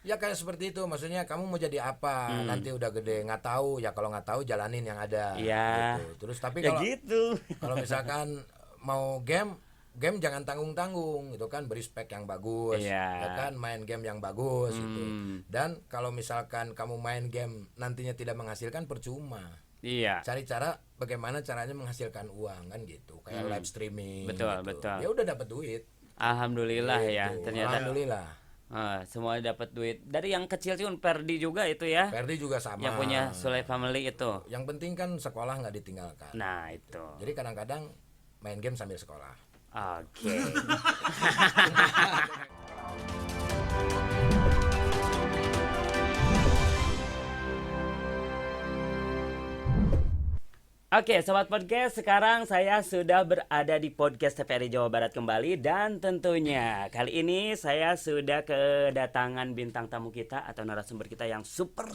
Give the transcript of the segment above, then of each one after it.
Ya kayak seperti itu, maksudnya kamu mau jadi apa nanti udah gede, nggak tahu ya, kalau nggak tahu jalanin yang ada Iya. gitu. Terus tapi Ya kalau gitu. kalau misalkan mau game jangan tanggung-tanggung gitu kan, beri spek yang bagus Iya. ya kan, main game yang bagus gitu. Hmm. Dan kalau misalkan kamu main game nantinya tidak menghasilkan, percuma. Iya. Cari cara bagaimana caranya menghasilkan uang kan gitu, kayak live streaming Betul, gitu. betul. Ya udah dapat duit. Alhamdulillah ya, Gitu. ternyata Alhamdulillah. semua dapat duit. Dari yang kecil sih Perdi juga itu ya. Ferdi juga sama. Yang punya Sule Family itu. Yang penting kan sekolah nggak ditinggalkan. Nah, itu. Jadi kadang-kadang main game sambil sekolah. Oke. Oke, Sobat Podcast, sekarang saya sudah berada di podcast TVRI Jawa Barat kembali. Dan tentunya kali ini saya sudah kedatangan bintang tamu kita atau narasumber kita yang super.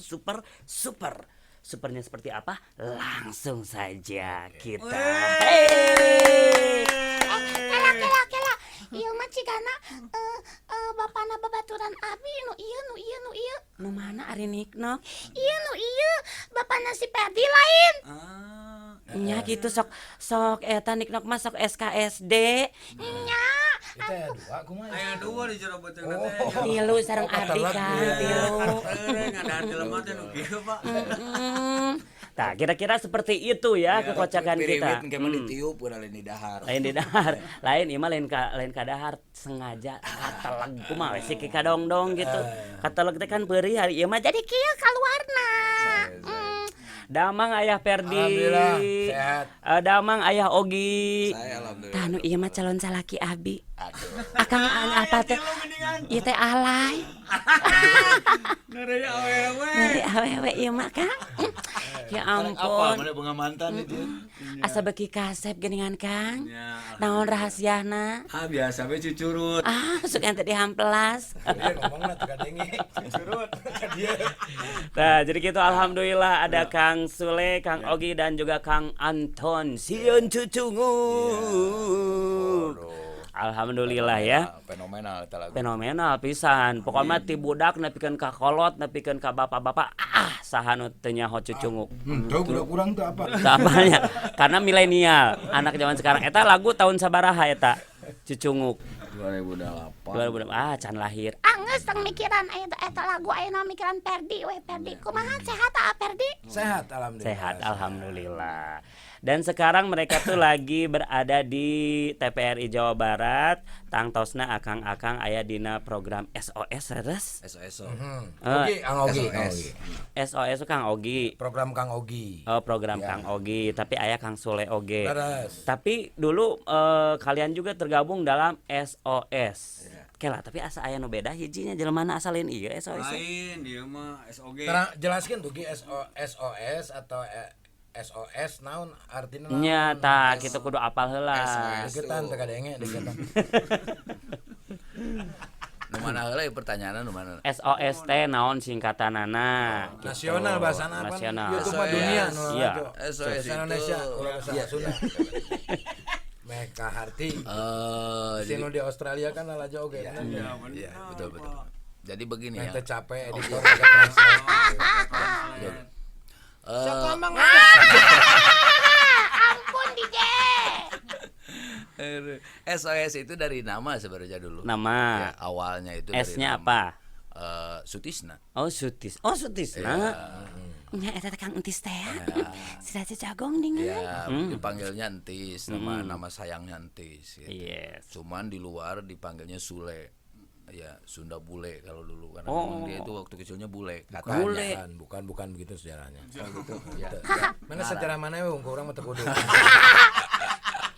Supernya seperti apa? Langsung saja kita. Hey! Kela. Ieu mah cigana bapana babaturan abi nu ieu. Nu mana ari Niknok? Ieu bapana si Perdi lain. Nya gitu sok eta Niknok mah sok SKSD. Nya. Kita ya dua, kumaha. Aya dua di jero beuteung Oh. teh. Tilu sareng Abi kan, tilu. Ngadahan jelema teh nu kieu, Pak. Nah, kira-kira seperti itu ya kekocakan kita. Piriwit engke ditiup urang lain di dahar. Lain di dahar, lain imah lain ka dahar sengaja kateleg kumaha we sih ki kadongdong gitu. Kateleg teh kan peurih hari ieu mah jadi Kieu kaluarna. Damang ayah Perdi. Alhamdulillah, sehat. Damang ayah Ogi. Saya alhamdulillah. Tah nu ieu mah calon salaki Abi. Aduh. Akang apa teh? Ieu teh alay. Ngeri awewe. Dari awewe ieu mah Kang. Ya Apa ampun. mana bunga mantan itu? Asa beki kasep geuningan Kang. Ya. Naon rahasiana? Biasa we cucurut. Sok ente dihamplas. Dia ngomongna teu kadenge. Surut ka dia. Nah, jadi gitu alhamdulillah ada Kang Sule, Kang Ogi dan juga Kang Anton Sion Cucungu. Alhamdulillah ya. Fenomenal eta lagu. Fenomenal pisan. Pokoknya ti budak nepikeun ka kolot, nepikeun ka bapak-bapak, saha nu teu nyaho cucungu. Tuh udah kurang tuh apa? Teu apanya. Karena milenial, anak zaman sekarang eta lagu tahun sabaraha eta? Cucunguk 2008. can lahir. Geus tong mikiran eta lagu ayeuna mikiran Perdi we Perdi. Kumaha sehat Perdi? Sehat alhamdulillah. Sehat alhamdulillah. Dan sekarang mereka tuh lagi berada di TVRI Jawa Barat. Tang tosna akang-akang aya dina program SOS res. SOS. Ogi, Kang Ogi. SOS itu Kang Ogi. Program Kang Ogi. Oh, program Ya. Kang Ogi, tapi aya Kang Sule Oge. Beres. Tapi dulu kalian juga tergabung dalam SOS. Kela, tapi asa aya nu beda hijinya jelema asalin ieu SOS. Lain dia mah SOG. Terang jelaskeun tuh Gi, SOS atau SOS naon artina naon? Nya tah kitu kudu apal heula. Deketan teu kadenge deketan. Nu mana heula pertanyaan nu mana? SOS teh naon singkatanana? Gitu. Nasional bahasana apa? Nasional. YouTube mah dunia nu Iya. ngaco. SOS itu. Indonesia ulah bahasa Sunda. Meka Harti. Si nu di Australia kan lalajo oge kan. Iya, betul. Jadi begini ya. Teh capek editor agak translate. Ampun DJ. SOS itu dari nama sebenarnya dulu. Nama. Ya, awalnya itu dari S-nya nama. apa? Sutisna. Oh, Sutis. Oh, Sutisna. Nya eta Kang Entis teh. Sida jagong dengan. Ya, dipanggilnya Entis, nama sayangnya Entis gitu. Yes. Cuman di luar dipanggilnya Sule. Ya, Sunda bule kalau dulu karena Oh. memang dia itu waktu kecilnya bule. Bule. Bukan begitu sejarahnya. Oh gitu. Ya. Mana sejarah mana we wong urang mah teu kudu.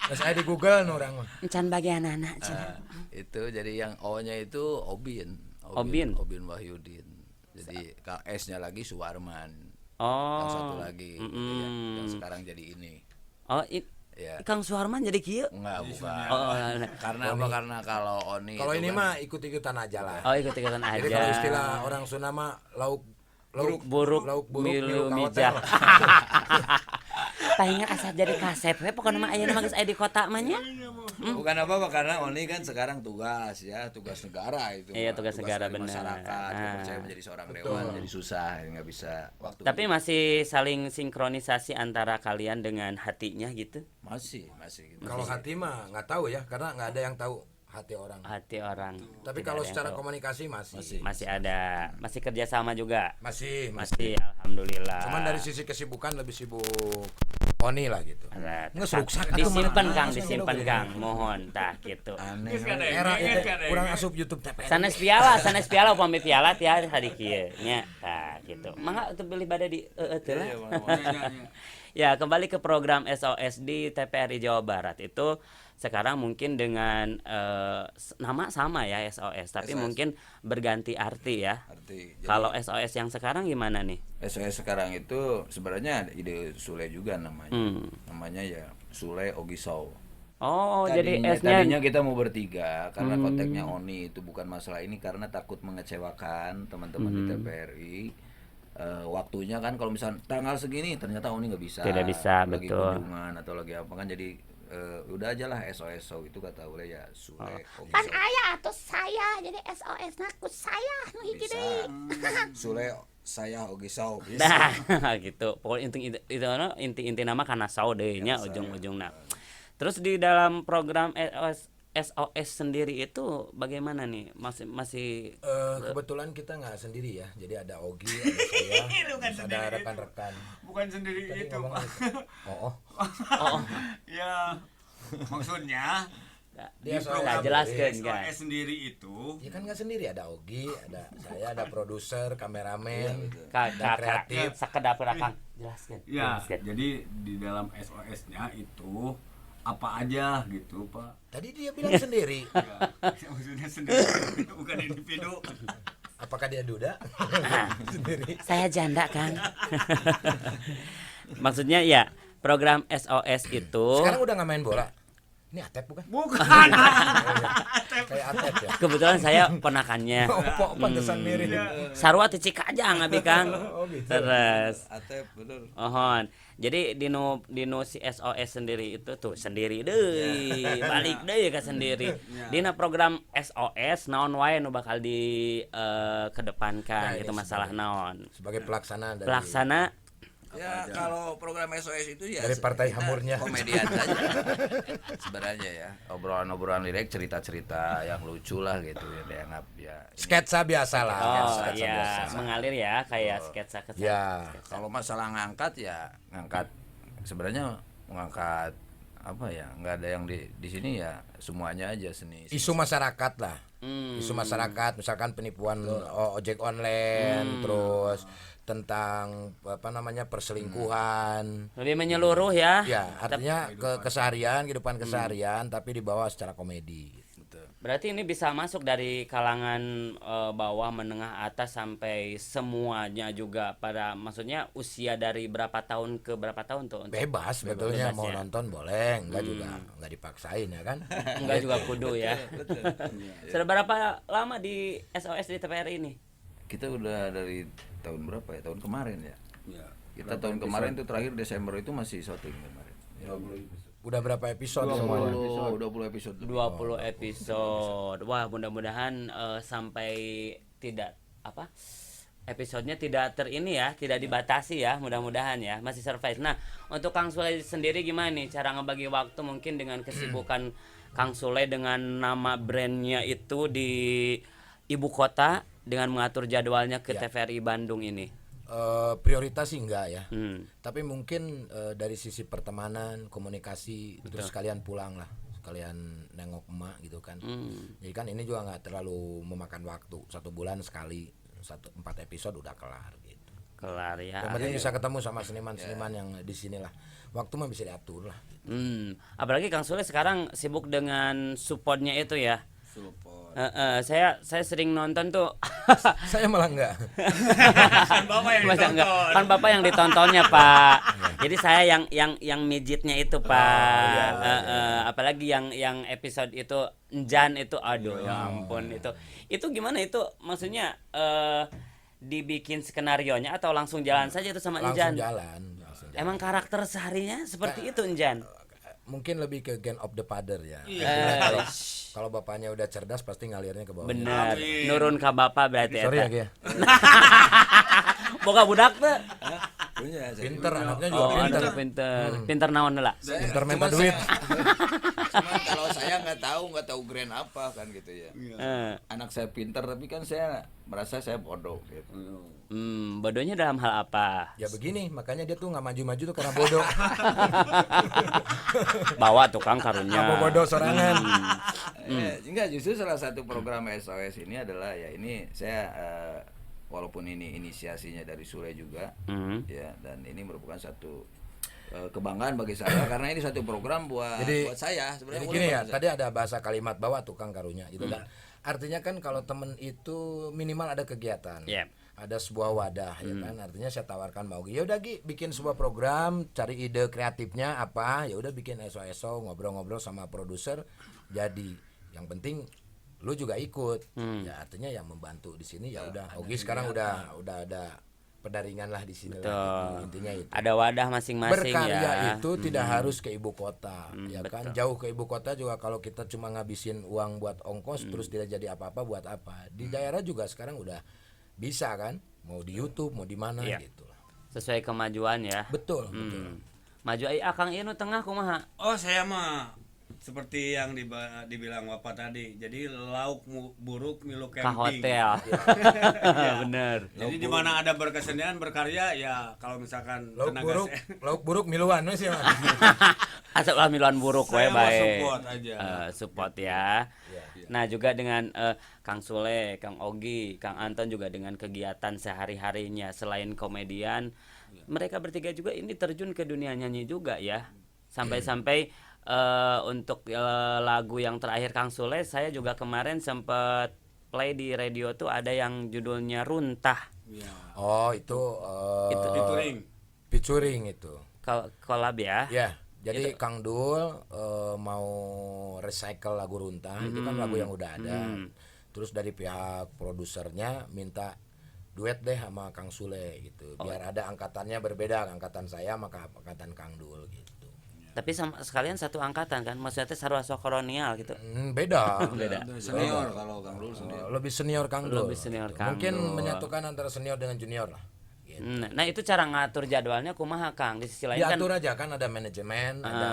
Geus aya di Google nu urang mah. Encan bagian anak cenah. Itu jadi yang O-nya itu Obin. Obin. Obin Wahyudin. Jadi S-nya lagi Suwarman. Oh. Yang satu lagi gitu ya, yang sekarang jadi ini. Oh, Ya. Kang Suharman jadi kieu. Enggak, bukan. Oh, Karena apa? Karena kalau Oni Kalau itu ini kan mah ikut-ikutan aja lah. oh ikut-ikutan aja. Jadi kalau istilah orang Sunda mah lauk buruk milu milu ka mijah. hotel. pahingat asa jadi kasep we pokona mah aya geus aya di kota mah nya. Bukan apa-apa karena Oni kan sekarang tugas negara itu. Iya, tugas negara, dari benar. masyarakat, percaya menjadi seorang dewan jadi susah, nggak bisa waktu. Tapi masih saling sinkronisasi antara kalian dengan hatinya gitu. masih gitu. Kalau hati mah nggak tahu ya, karena nggak ada yang tahu hati orang. Hati orang. Tapi tidak kalau ada yang secara tahu. komunikasi masih. masih ada, masih kerjasama juga. Masih. Masih, alhamdulillah. Cuman dari sisi kesibukan lebih sibuk Oni lah gitu. Nggak seruksak disimpan Kang, mohon tah gitu. Aneh. Era itu kurang asup YouTube TPRI. Sanes piala upami piala teh hari kieu nya. Tah gitu. Mangga teu beli bade di teu lah. Ya, kembali ke program SOS di TPRI Jawa Barat itu sekarang mungkin dengan nama sama ya SOS, tapi SOS. mungkin berganti arti ya. Arti. Jadi, Kalau SOS yang sekarang gimana nih? SOS sekarang itu sebenarnya ide Sule juga namanya. Namanya ya Sule Ogisau. Oh, jadi S-nya Tadinya kita mau bertiga karena konteksnya Oni itu bukan masalah ini karena takut mengecewakan teman-teman di TPRI. Waktunya kan kalau misalnya tanggal segini ternyata Oni nggak bisa. Tidak bisa, lagi betul. kunjungan atau lagi apa kan jadi udah aja lah SOS itu kata Ule ya Sule Ogisau. Pan aya atuh saya jadi SOS na ku saya nu hiji Bisa. deui. Sule saya Ogisau bisa. nah gitu. Pokoknya inti nama karena sau deui nya ujung-ujungna. Terus di dalam program SOS sendiri itu bagaimana nih? Masih Kebetulan kita nggak sendiri ya, jadi ada Ogi, ada saya, terus ada rekan-rekan. Bukan sendiri Tadi itu, ngomong Pak. gitu. Oh, Ya, maksudnya dia di soal program jelaskan, SOS guys. sendiri itu ya kan nggak sendiri, ada Ogi, ada saya, ada produser, kameramen, kakak kreatif. sekedap Kang jelaskan. ya, jadi di dalam SOS-nya itu apa aja gitu, Pak. Tadi dia bilang sendiri. Ya, maksudnya sendiri bukan individu. Apakah dia duda? Sendiri. Saya janda, Kang. Maksudnya ya, program SOS itu Sekarang udah nggak main bola. Ini Atep bukan? Bukan. Kayak Atep ya. kebetulan saya ponakannya. Opo pantesan mirip. Sarua teh Cikajang abi Kang. Oh, gitu. Terus Atep bener. ohon. Jadi dino si SOS sendiri itu tuh sendiri deui, balik deui ka sendiri. Dina program SOS naon wae nu bakal di kedepankan Nah, itu ini masalah naon. Sebagai pelaksana dari Pelaksana Ya kalau program SOS itu ya Dari partai kita hamurnya. komedian saja sebenarnya ya, obrolan lirik, cerita-cerita yang lucu lah gitu ya, dianggap ya sketsa biasa lah. oh Sketsa ya biasa. mengalir ya kayak sketsa Ya. kalau masalah ngangkat ya ngangkat sebenarnya mengangkat apa ya, nggak ada yang di sini ya semuanya aja seni. Isu masyarakat lah. Isu masyarakat, misalkan penipuan ojek online, terus tentang apa namanya perselingkuhan. lebih menyeluruh ya. Ya, artinya keseharian, kehidupan keseharian tapi dibawa secara komedi. Berarti ini bisa masuk dari kalangan bawah, menengah, atas sampai semuanya juga pada maksudnya usia dari berapa tahun ke berapa tahun tuh? Bebas sebetulnya bebas mau ya. nonton boleh, enggak juga enggak dipaksain ya kan. Enggak juga kudu ya. Sudah berapa lama di SOS di TPRI ini? Kita udah dari tahun berapa ya? Tahun kemarin ya. Ya. Kita tahun kemarin itu terakhir Desember itu masih syuting kemarin. Udah berapa episode 20 semuanya? episode. 20 episode. Wah, mudah-mudahan sampai tidak apa? Episodenya tidak tidak dibatasi ya, mudah-mudahan ya, masih survive. Nah, untuk Kang Sule sendiri gimana nih cara ngebagi waktu mungkin dengan kesibukan Kang Sule dengan nama brandnya itu di ibu kota dengan mengatur jadwalnya ke TVRI Bandung ini? Prioritas sih enggak ya. Tapi Tapi mungkin dari sisi pertemanan, komunikasi, terus sekalian pulang lah, sekalian nengok emak gitu kan. Jadi kan ini juga nggak terlalu memakan waktu, 1 bulan sekali 4 episode udah kelar gitu. kelar ya. Yang penting bisa ketemu sama seniman-seniman yang di sini lah. Waktu mah bisa diatur lah. Apalagi Kang Sule sekarang sibuk dengan supportnya itu ya. Support. Saya sering nonton tuh. Saya malah enggak. Kan Bapak yang Masa enggak? ditonton. Kan Bapak yang ditontonnya, Pak. Jadi saya yang mijitnya itu, Pak. Apalagi yang episode itu Enjan itu aduh ya ampun itu. Itu gimana itu? Maksudnya dibikin skenarionya atau langsung jalan saja itu sama Langsung Enjan? jalan. Emang karakter seharinya seperti itu, Enjan? Mungkin lebih ke gen of the father ya. Eh, Kalau bapaknya udah cerdas pasti ngalirnya ke bawah. bener. Nurun ka bapak berarti Sorry ya eta. Ki ya. Boga budak teh. Punya saya. Pinter anaknya juga Oh, pinter. anak pinter. Pinter naon heula? Pinter Cuman minta duit. Cuman kalau saya nggak tahu grand apa kan gitu ya. Eh, Anak saya pinter tapi kan saya merasa saya bodoh gitu. bodohnya dalam hal apa? Ya begini, makanya dia tuh nggak maju-maju tuh karena bodoh. Bawa tukang karunya. Apa bodoh sorangan. Enggak, justru salah satu program SOS ini adalah ya ini saya walaupun ini inisiasinya dari Sule juga ya, dan ini merupakan satu kebanggaan bagi saya karena ini satu program buat saya sebenarnya. Jadi gini ya, tadi ada bahasa kalimat bawa tukang karunya gitu kan. Artinya kan kalau temen itu minimal ada kegiatan. Yep. Ada sebuah wadah ya kan. Artinya saya tawarkan mau ya udah Gi bikin sebuah program, cari ide kreatifnya apa, ya udah bikin SOSO, ngobrol-ngobrol sama produser jadi. Yang penting lu juga ikut. Ya artinya yang membantu di sini ya udah. Ogi sekarang udah ada pendaringan lah di sini lah, intinya itu. Ada wadah masing-masing Berkarya ya. itu tidak harus ke ibu kota, ya kan. Jauh ke ibu kota juga kalau kita cuma ngabisin uang buat ongkos terus tidak jadi apa-apa buat apa. Di daerah juga sekarang udah bisa kan, mau di YouTube mau di mana gitu lah. Sesuai kemajuan ya. Betul, betul. Maju ai akang ieu nu tengah kumaha? Oh, saya mah seperti yang dibilang Bapak tadi. Jadi lauk buruk milu Ka camping. hotel. Bener. Jadi di mana ada berkesenian berkarya ya kalau misalkan Lauk buruk miluan sih. Asal lah miluan buruk we saya mah bae. support aja. Support ya. Nah juga dengan Kang Sule, Kang Ogi, Kang Anton juga dengan kegiatan sehari-harinya selain komedian, mereka bertiga juga ini terjun ke dunia nyanyi juga ya. Sampai-sampai untuk lagu yang terakhir Kang Sule, saya juga kemarin sempat play di radio tuh ada yang judulnya Runtah. Ya. Oh itu featuring itu. Collab ya. Ya, jadi Kang Dul mau recycle lagu Runtah, itu kan lagu yang udah ada. Terus dari pihak produsernya minta duet deh sama Kang Sule gitu. Biar ada angkatannya berbeda, angkatan saya sama angkatan Kang Dul gitu. Tapi sama sekalian satu angkatan kan, maksudnya sarua kolonial gitu. Beda. Senior kalau Kang Dul senior. Lebih senior Kang Dul. Lebih senior Kang Mungkin Dul. menyatukan antara senior dengan junior lah. Gitu. Nah itu cara ngatur jadwalnya kumaha Kang? Di sisi lain kan Diatur aja kan ada manajemen, ada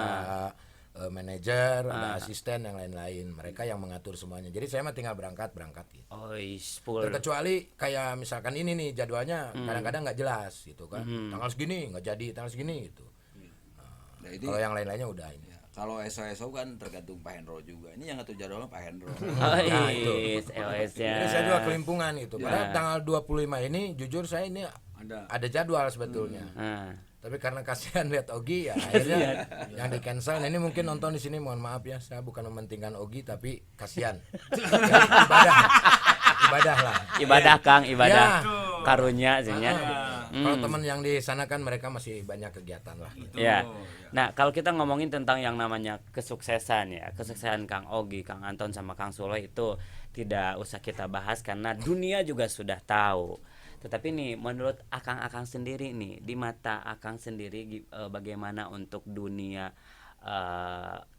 manajer, ada asisten yang lain-lain. Mereka yang mengatur semuanya. Jadi saya mah tinggal berangkat gitu. full. Terkecuali kayak misalkan ini nih jadwalnya kadang-kadang nggak jelas gitu kan. Tanggal segini nggak jadi, tanggal segini gitu. Nah, ini Kalau yang lain-lainnya udah ini. kalau SOSO kan tergantung Pak Hendro juga. Ini yang ngatur jadwalnya Pak Hendro. Nah, itu. SOS ya. Jadi saya juga kelimpungan gitu. Padahal tanggal 25 ini jujur saya ini ada jadwal sebetulnya. Tapi karena kasihan lihat Ogi ya akhirnya yang di cancel. Nah, ini mungkin nonton di sini mohon maaf ya, saya bukan mementingkan Ogi tapi kasihan. Ibadah lah. Ibadah Kang, ibadah Ya. karunya sih ya. Kalau teman yang di sana kan mereka masih banyak kegiatan lah gitu. Ya. Nah, kalau kita ngomongin tentang yang namanya kesuksesan ya, kesuksesan Kang Ogi, Kang Anton sama Kang Sule itu tidak usah kita bahas karena dunia juga sudah tahu. Tetapi nih menurut Akang sendiri nih, di mata Akang sendiri bagaimana untuk dunia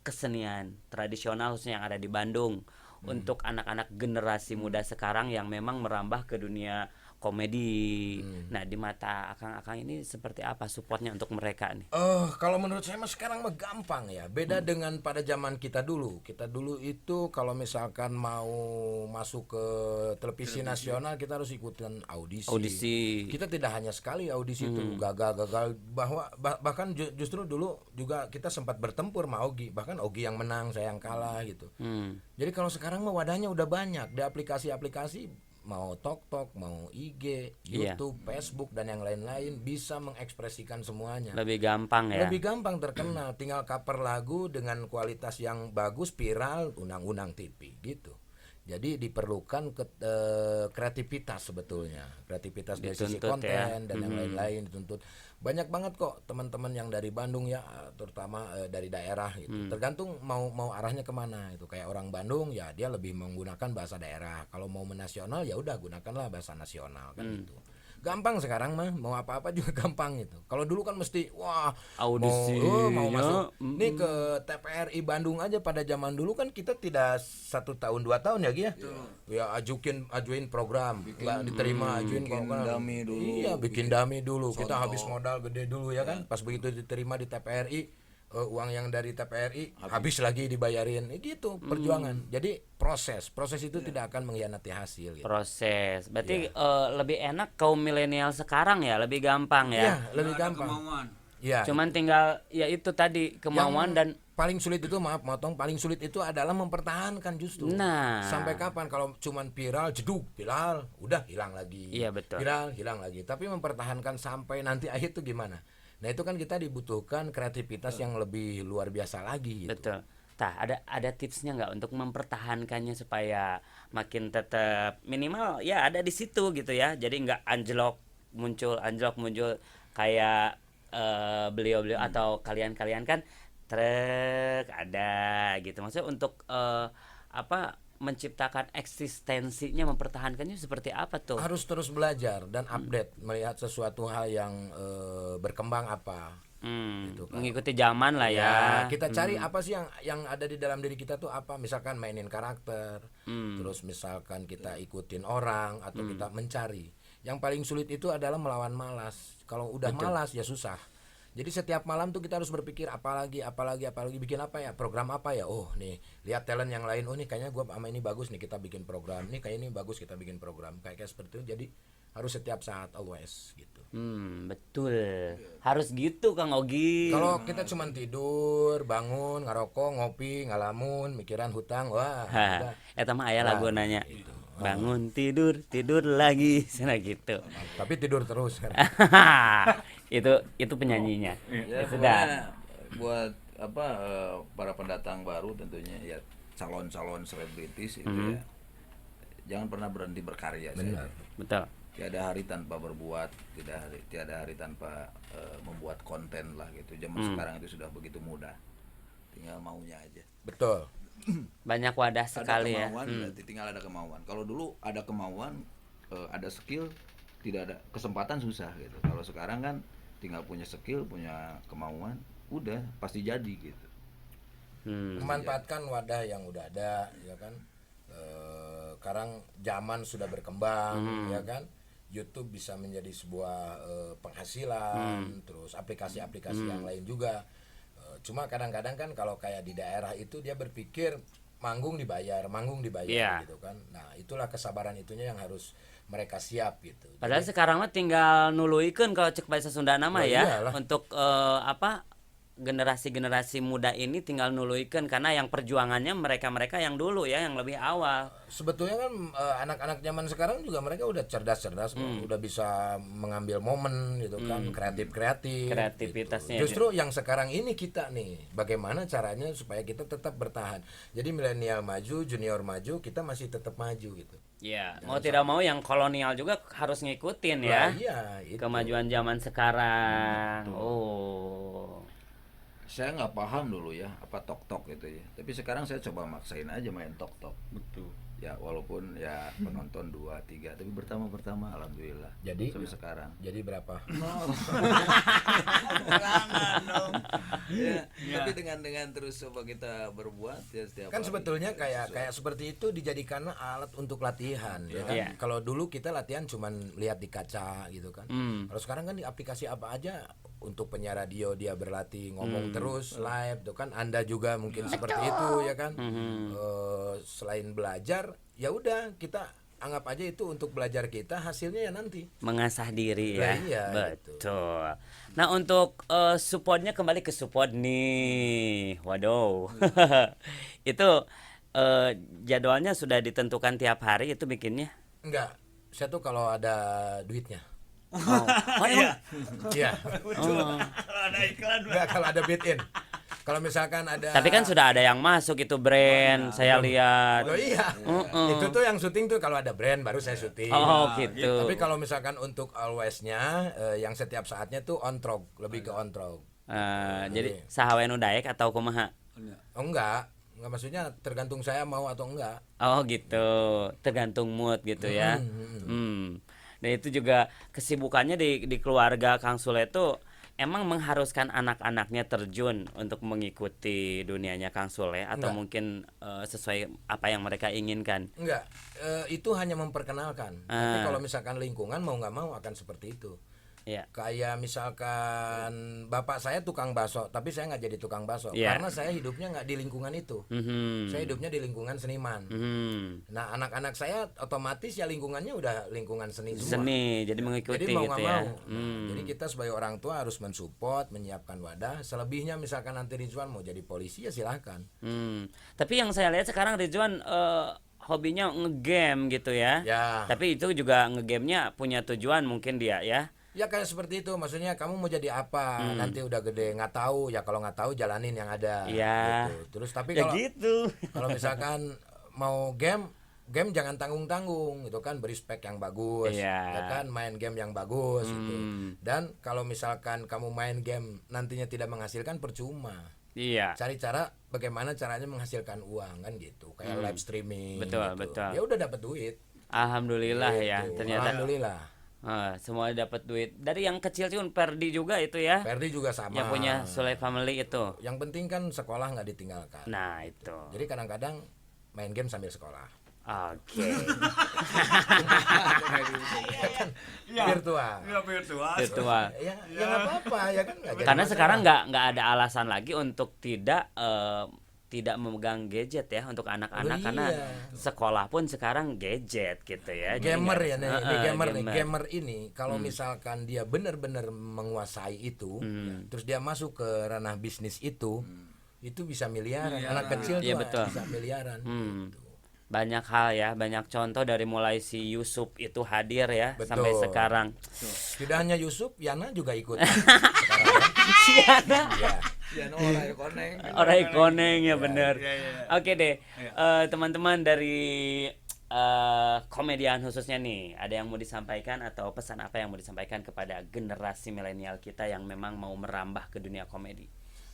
kesenian tradisional khususnya yang ada di Bandung untuk anak-anak generasi muda sekarang yang memang merambah ke dunia komedi. Nah, di mata Akang ini seperti apa supportnya untuk mereka nih? Kalau menurut saya mah sekarang mah gampang ya. Beda dengan pada zaman kita dulu. Kita dulu itu kalau misalkan mau masuk ke televisi nasional kita harus ikutan audisi. Kita tidak hanya sekali audisi itu gagal bahkan justru dulu juga kita sempat bertempur sama Ogi. Bahkan Ogi yang menang, saya yang kalah gitu. Jadi kalau sekarang mah wadahnya udah banyak di aplikasi-aplikasi, mau TokTok, mau IG, YouTube, Facebook dan yang lain-lain bisa mengekspresikan semuanya. Lebih gampang ya. Lebih gampang terkenal, tinggal cover lagu dengan kualitas yang bagus, viral, undang-undang TV gitu. Jadi diperlukan kreativitas sebetulnya, kreativitas dari sisi konten dan yang lain-lain dituntut. Banyak banget kok teman-teman yang dari Bandung ya, terutama dari daerah gitu. Tergantung mau arahnya kemana itu. Kayak orang Bandung ya dia lebih menggunakan bahasa daerah. Kalau mau menasional ya udah gunakanlah bahasa nasional kan gitu. gampang sekarang mah, mau apa-apa juga gampang gitu. Kalau dulu kan mesti wah Audisi, mau ya. masuk nih ke TPRI Bandung aja pada zaman dulu kan kita tidak 1 tahun 2 tahun ya Gi ya. Ya ajuin program, nggak diterima, ajuin bikin program. dummy dulu. Iya, bikin dummy dulu. Kita habis modal gede dulu ya kan. Pas begitu diterima di TPRI uang yang dari TPRI habis lagi dibayarin gitu perjuangan. Jadi proses itu tidak akan mengkhianati hasil gitu. Proses. Berarti lebih enak kaum milenial sekarang ya, lebih gampang Iya, ya. lebih Ada gampang. kemauan. Iya. Cuman tinggal ya itu tadi kemauan dan paling sulit itu paling sulit itu adalah mempertahankan justru. Nah. Sampai kapan kalau cuman viral jeduk viral udah hilang lagi. Iya, betul. Viral hilang lagi. Tapi mempertahankan sampai nanti akhir itu gimana? Nah, itu kan kita dibutuhkan kreativitas yang lebih luar biasa lagi gitu. betul. Tah, ada tipsnya nggak untuk mempertahankannya supaya makin tetap minimal ya ada di situ gitu ya. Jadi nggak anjlok muncul kayak beliau-beliau atau kalian-kalian kan trek ada gitu. Maksudnya untuk menciptakan eksistensinya, mempertahankannya seperti apa tuh? Harus terus belajar dan update melihat sesuatu hal yang berkembang apa. Gitu kan. Mengikuti zaman lah ya. Kita cari apa sih yang ada di dalam diri kita tuh apa, misalkan mainin karakter, terus misalkan kita ikutin orang atau kita mencari. Yang paling sulit itu adalah melawan malas. Kalau udah malas ya susah. Jadi setiap malam tuh kita harus berpikir apalagi bikin apa ya, program apa ya. Oh nih lihat talent yang lain, oh nih kayaknya gua sama ini bagus nih kita bikin program. Nih kayak ini bagus kita bikin program. Kayak seperti itu. Jadi harus setiap saat always gitu. Betul. Harus gitu Kang Ogi. Kalau kita cuman tidur, bangun, ngerokok, ngopi, ngalamun, mikiran hutang, wah. udah. Eta mah aya lagu Wah, nanya. gitu. Bangun tidur lagi sana gitu. Tapi tidur terus kan. itu penyanyinya. Ya, Ya sudah. pokoknya buat para pendatang baru tentunya ya calon-calon selebritis itu ya. Jangan pernah berhenti berkarya. Benar. Betul. Tiada hari tanpa berbuat, tiada hari tanpa membuat konten lah gitu. Zaman sekarang itu sudah begitu mudah. Tinggal maunya aja. Betul. Banyak wadah sekali Ada ya. kemauan, berarti tinggal ada kemauan. Kalau dulu ada kemauan, ada skill, tidak ada kesempatan susah gitu. Kalau sekarang kan tinggal punya skill, punya kemauan, udah pasti jadi gitu. Memanfaatkan wadah yang udah ada, ya kan. Sekarang zaman sudah berkembang, ya kan. YouTube bisa menjadi sebuah penghasilan, terus aplikasi-aplikasi yang lain juga. Cuma kadang-kadang kan kalau kayak di daerah itu dia berpikir manggung dibayar Iya. gitu kan. Nah, itulah kesabaran itunya yang harus mereka siap gitu. Padahal sekarang mah tinggal nuluikeun kalau cek bahasa Sunda nama Oh, ya. iyalah. Untuk generasi-generasi muda ini tinggal nuluikeun karena yang perjuangannya mereka-mereka yang dulu ya, yang lebih awal. Sebetulnya kan anak-anak zaman sekarang juga mereka udah cerdas-cerdas, udah bisa mengambil momen gitu kan, kreatif-kreatif. Kreativitasnya gitu. Justru yang sekarang ini kita nih, bagaimana caranya supaya kita tetap bertahan. Jadi milenial maju, junior maju, kita masih tetap maju gitu. Ya, mau tidak mau yang kolonial juga harus ngikutin ya. Nah, iya, itu. Kemajuan zaman sekarang. Saya nggak paham dulu ya apa tok-tok gitu ya. Tapi sekarang saya coba maksain aja main tok-tok. Betul. Ya walaupun ya penonton 2, 3, tapi pertama alhamdulillah. Jadi sampai sekarang. Jadi berapa? Jangan dong. Ya, tapi dengan terus coba kita berbuat ya setiap Kan hari. sebetulnya kayak seperti itu dijadikan alat untuk latihan ya kan. Iya. Kalau dulu kita latihan cuman lihat di kaca gitu kan. Kalau sekarang kan di aplikasi apa aja untuk penyiar radio dia berlatih ngomong terus live tuh kan. Anda juga mungkin seperti itu ya kan. Selain belajar ya udah kita anggap aja itu untuk belajar kita, hasilnya ya nanti. Mengasah diri ya. Nah, iya, Betul. Nah, untuk supportnya kembali ke support nih. Waduh. Itu jadwalnya sudah ditentukan tiap hari itu bikinnya? Enggak, saya tuh kalau ada duitnya. Oh iya. Iya. Kalau ada iklan Enggak, kalau ada bid in. Kalau misalkan ada. Tapi kan sudah ada yang masuk itu brand, saya lihat. Oh iya. Itu tuh yang syuting tuh kalau ada brand baru saya syuting. Oh gitu. Tapi kalau misalkan untuk always-nya yang setiap saatnya tuh on track, lebih ke on track. Jadi sahawe nu daek atau kumaha? Oh enggak maksudnya tergantung saya mau atau enggak. Oh gitu, tergantung mood gitu ya. Dan itu juga kesibukannya di keluarga Kang Sule itu emang mengharuskan anak-anaknya terjun untuk mengikuti dunianya Kang Sule atau Enggak. mungkin sesuai apa yang mereka inginkan. Enggak, itu hanya memperkenalkan. Tapi kalau misalkan lingkungan mau nggak mau akan seperti itu. Ya. Kayak misalkan bapak saya tukang bakso, tapi saya nggak jadi tukang bakso Iya. karena saya hidupnya nggak di lingkungan itu. Saya hidupnya di lingkungan seniman. Nah, anak-anak saya otomatis ya lingkungannya udah lingkungan seni semua. Seni, jadi mengikuti Jadi mau gitu nggak ya. mau. Nah, jadi kita sebagai orang tua harus mensupport, menyiapkan wadah. Selebihnya misalkan nanti Ridwan mau jadi polisi ya silahkan. Tapi yang saya lihat sekarang Ridwan hobinya ngegame gitu ya. Ya. Tapi itu juga ngegamenya punya tujuan mungkin dia ya. Ya kayak seperti itu, maksudnya kamu mau jadi apa nanti udah gede nggak tahu ya, kalau nggak tahu jalanin yang ada. Iya. Gitu. Terus tapi Ya kalau gitu. kalau misalkan mau game jangan tanggung-tanggung gitu kan, beri spek yang bagus, Iya. ya kan, main game yang bagus gitu. Dan kalau misalkan kamu main game nantinya tidak menghasilkan, percuma. Iya. Cari cara bagaimana caranya menghasilkan uang kan gitu, kayak live streaming. Betul, gitu. betul. Ya udah dapat duit. Alhamdulillah ya. Gitu. Ternyata Alhamdulillah. semua dapat duit. Dari yang kecil pun Perdi juga itu ya. Ferdi juga sama. Yang punya Sule Family itu. Yang penting kan sekolah nggak ditinggalkan. Nah, itu. Jadi kadang-kadang main game sambil sekolah. Oke. Virtual. Ya virtual. Virtual. Ya nggak apa-apa ya kan. Nggak jadi Karena masalah. sekarang nggak ada alasan lagi untuk tidak memegang gadget ya untuk anak-anak, Oh, karena iya. sekolah pun sekarang gadget gitu ya. Jadi Gamer nggak- ya nih, Heeh, gamer nih. Gamer ini kalau misalkan dia benar-benar menguasai itu, terus dia masuk ke ranah bisnis itu bisa miliaran. Anak kecil Iya, tuh betul. bisa miliaran. Gitu. Banyak hal ya, banyak contoh dari mulai si Yusuf itu hadir ya Betul. sampai sekarang. Tidak hanya Yusuf, Yana juga ikut. Siana. Ya. Ya orang koneng. Orang koneng ya bener. iya. Oke deh, teman-teman dari komedian khususnya nih, ada yang mau disampaikan atau pesan apa yang mau disampaikan kepada generasi milenial kita yang memang mau merambah ke dunia komedi?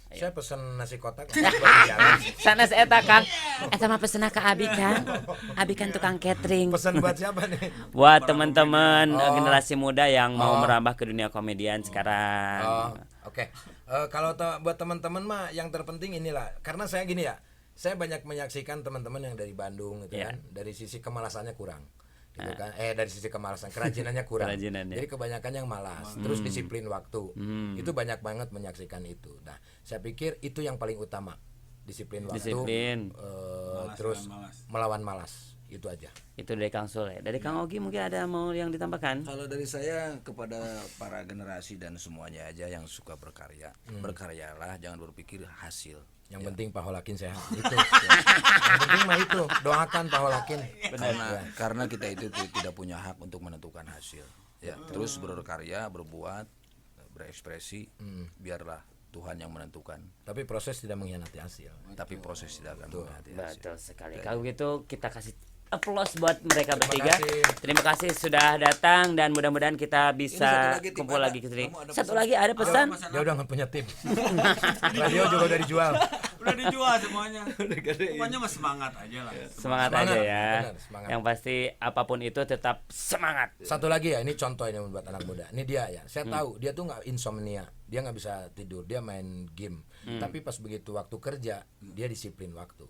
Saya pesen nasi kotak buat jalan. Sanes eta Kang, eta mah pesenna ka Abi Kang. Abi kan tukang catering. Pesan buat siapa nih? Buat teman-teman generasi muda yang mau merambah ke dunia komedian sekarang. Oh, oke. Kalau buat teman-teman mah yang terpenting inilah, karena saya gini ya, saya banyak menyaksikan teman-teman yang dari Bandung gitu Iya. kan, dari sisi kemalasannya kurang, gitu kan, dari sisi kemalasan, kerajinannya kurang, Kerajinannya. jadi kebanyakan yang malas, terus disiplin waktu, itu banyak banget menyaksikan itu. Nah, saya pikir itu yang paling utama, disiplin waktu, Disiplin. terus malas. melawan malas, itu aja. Itu dari Kang Sule. Dari Kang Ogi mungkin ada mau yang ditambahkan? Kalau dari saya kepada para generasi dan semuanya aja yang suka berkarya, berkaryalah, jangan berpikir hasil. Yang penting Pak Holakin sehat, itu. Yang penting mah itu, doakan Pak Holakin. Karena kita itu tidak punya hak untuk menentukan hasil. Ya, terus berkarya, berbuat, berekspresi, biarlah Tuhan yang menentukan. Tapi proses tidak mengkhianati hasil. Tapi proses tidak akan mengkhianati hasil. Betul sekali. Kalau gitu kita kasih applause buat mereka bertiga. kasih. Terima kasih sudah datang dan mudah-mudahan kita satu bisa lagi, Tim, kumpul ada. lagi ke sini. Kamu ada Satu pesan? lagi ada pesan? Dia udah nggak punya tim. Radio juga udah dijual. Udah dijual semuanya. Pokoknya mah semangat aja lah. Semangat Semangat, aja ya. benar, semangat. Yang pasti apapun itu tetap semangat. Satu lagi ya, ini contoh ini buat anak muda. Ini dia ya. Saya tahu dia tuh nggak insomnia, dia nggak bisa tidur, dia main game. Tapi pas begitu waktu kerja, dia disiplin waktu.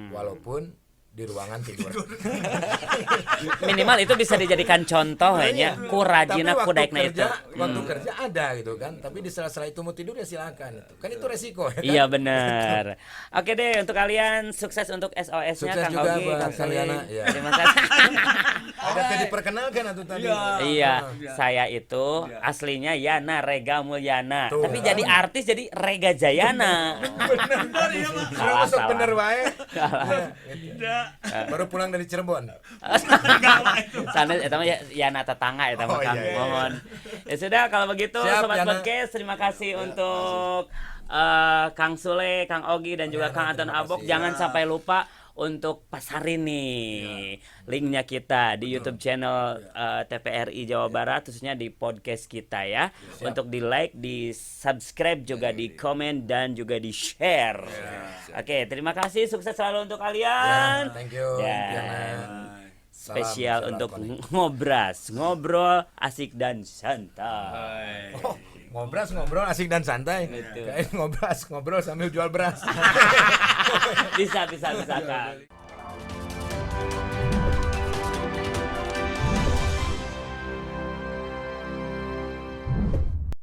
Walaupun di ruangan tidur. Minimal itu bisa dijadikan contoh ya. Kurajina Tapi kudaikna itu. waktu kerja ada gitu kan. Tapi di sela-sela itu mau tidur ya silakan itu. Kan itu resiko ya kan? Iya benar. Oke deh, untuk kalian sukses untuk SOS-nya Sukses Kang juga Ogi, buat Kang Kaliana, Suli. iya. Terima kasih. Ada tadi diperkenalkan atau tadi. Iya, saya itu aslinya Yana Rega Mulyana, Tuh. tapi jadi artis jadi Rega Jayana. Kalau masuk salah. bener wae. Tidak. Baru pulang dari Cirebon. Sana eta mah Yana tetangga eta mah Oh, Kang. iya, iya. Mohon. Ya sudah kalau begitu Siap, sobat Yana. podcast, terima kasih untuk Kang Sule, Kang Ogi dan juga Yana, Kang Anton terima Abok. kasih. Jangan sampai lupa untuk pasarin nih linknya kita di YouTube channel TVRI Jawa Barat, khususnya di podcast kita ya. Untuk di like, di subscribe, juga di komen dan juga di share. Oke, terima kasih, sukses selalu untuk kalian. Thank you. Dan Yana. spesial Salam untuk Selakonik. ngobras, ngobrol asik dan santai. Oh, ngobrol asik dan santai. Betul. Kayak ngobrol sambil jual beras. Bisa Kak.